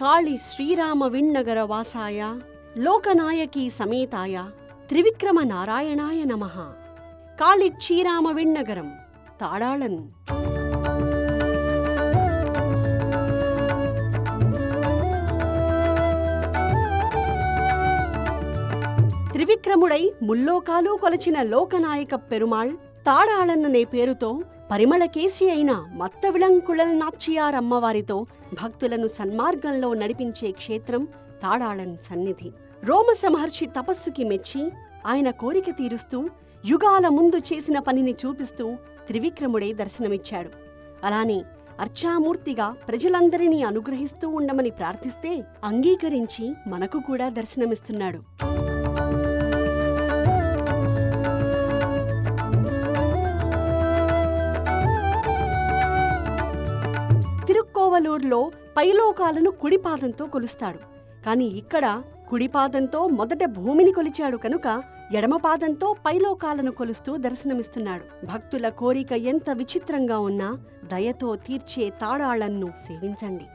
కాళి శ్రీరామ విన్నగర వాసాయ లోకనాయకీ సమేతాయ త్రివిక్రమ నారాయణాయ నమః. కాళి శ్రీరామ విన్నగరం తాడాళన్. త్రివిక్రముడై ముల్లోకాలు కొలచిన లోకనాయక పెరుమాళ్ తాడాళన్ననే పేరుతో పరిమళకేసి అయిన మత్త విళంకుళల్ నాచ్చియార్ అమ్మవారితో భక్తులను సన్మార్గంలో నడిపించే క్షేత్రం తాడాళన్ సన్నిధి. రోమస మహర్షి తపస్సుకి మెచ్చి ఆయన కోరిక తీరుస్తూ యుగాల ముందు చేసిన పనిని చూపిస్తూ త్రివిక్రముడే దర్శనమిచ్చాడు. అలానే అర్చామూర్తిగా ప్రజలందరినీ అనుగ్రహిస్తూ ఉండమని ప్రార్థిస్తే అంగీకరించి మనకు కూడా దర్శనమిస్తున్నాడు. తిరుక్కోవలూరులో పైలోకాలను కుడిపాదంతో కొలుస్తాడు. కాని ఇక్కడ కుడిపాదంతో మొదట భూమిని కొలిచాడు కనుక ఎడమపాదంతో పైలోకాలను కొలుస్తూ దర్శనమిస్తున్నాడు. భక్తుల కోరిక ఎంత విచిత్రంగా ఉన్నా దయతో తీర్చే తాడాళన్ను సేవించండి.